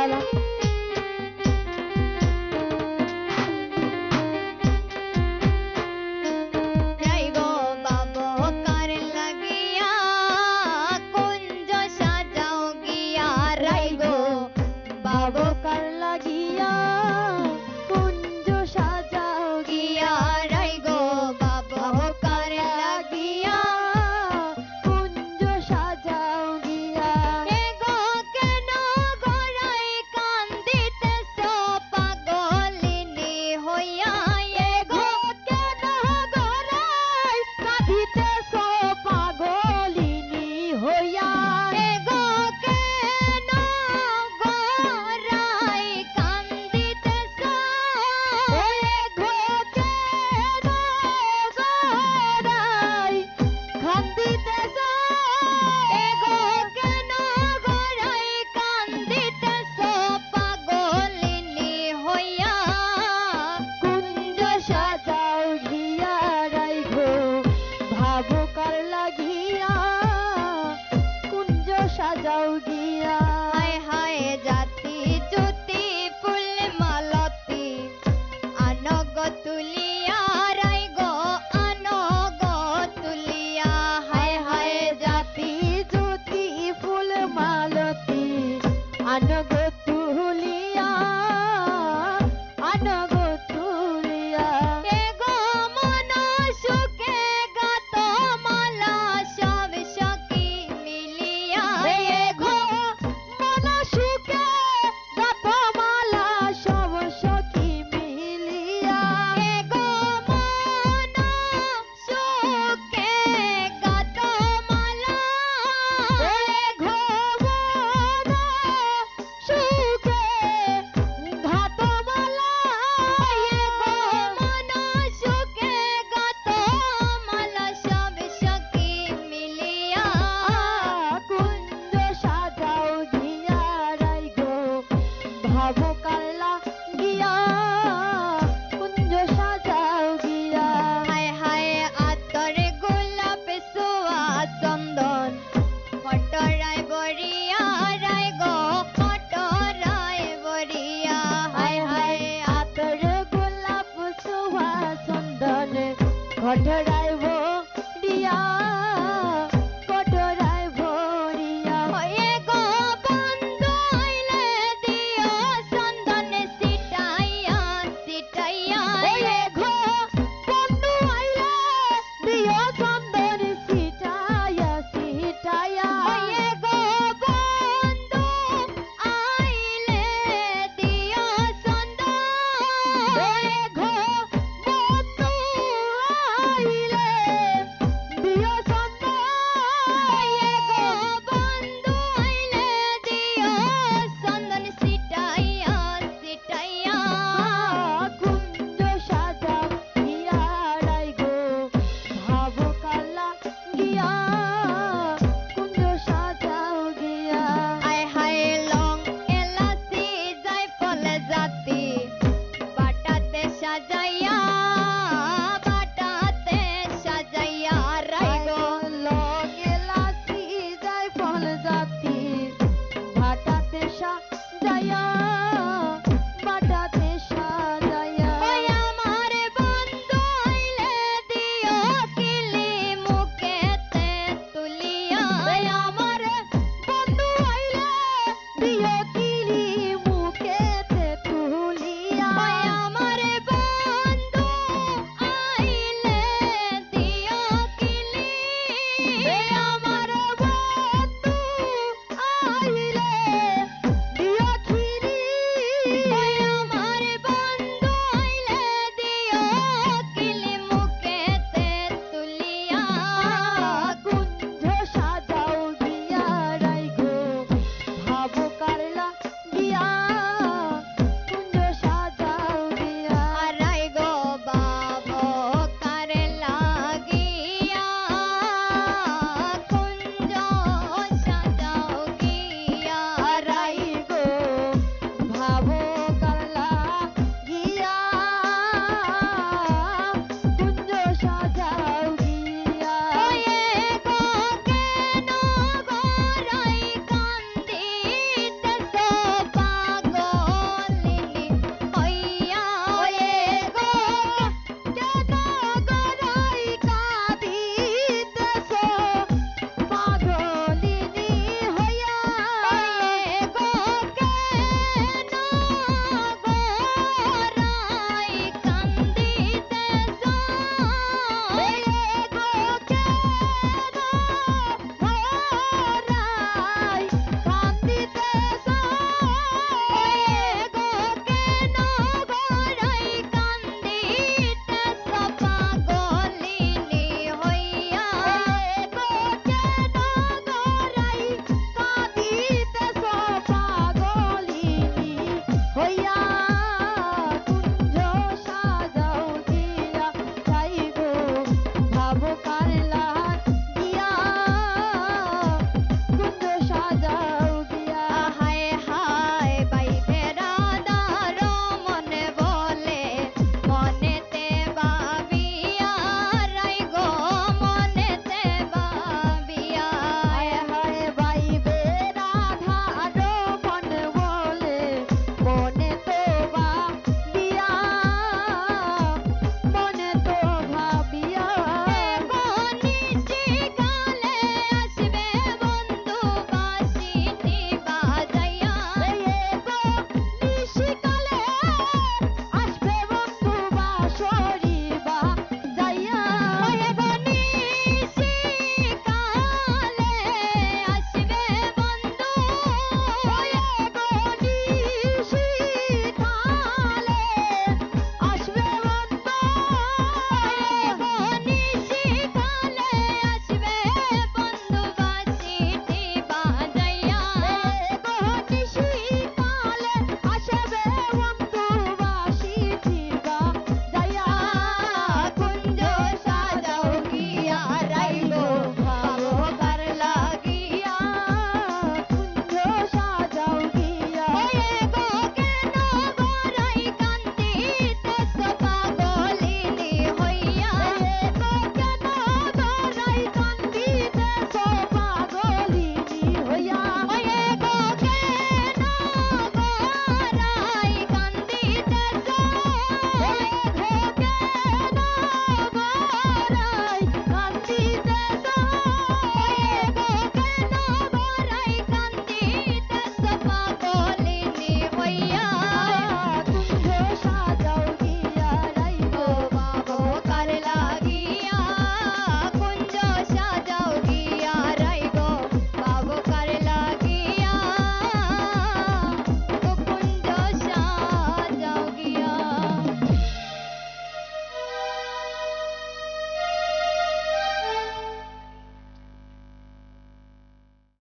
গেলাম। বাবকার লাগিয়া কুঞ্জ সাজাও গিয়া, রাই গো বাবকার লাগিয়া কুঞ্জ সাজাও গিয়া। এ গো কেন গোরাই কান্দিতেছ পাগলিনী হইয়া, এ গো কেন গোরাই কাঁদিতেছ পাগলিনী হইয়া। এ গো কেন গোরাই কান্দিতেছ, এ গো কেন গোরাই কান্দিতেছ, এ গো কেন গোরাই কান্দিতেছ পাগলিনী হইয়া। কুঞ্জ সাজাও গিয়া, রাই গো ভাবকার লাগিয়া কুঞ্জ সাজাও গিয়া। হায় হায় জাতি জ্যোতি ফুল মালতী আনগ তুলিয়া, রাই গো আনগ তুলিয়া। হায় হায় জাতি জ্যোতি ফুল মালতী আনগ তুলিয়া, আনগ তুলিয়া। এ গো মন সুখে গাত মালা সব সখী মিলিয়া, এ গো মন সুখে গাত মালা সব সখী মিলিয়া। এ গো মন সুখে গাত মালা, এ গো মন সুখে গাত মালা, এ গো মন সুখে গাত মালা সব সখী মিলিয়া। কুঞ্জ সাজাও গিয়া, রাই গো ভাবকার লাগিয়া কুঞ্জ সাজাও গিয়া। হায় হায় আতরে গোলাপ সোয়া চন্দন কটরায় বরিয়া, রাই গো কটরায় বরিয়া। হায় হায় আতরে গোলাপ সোয়া চন্দন কটরায়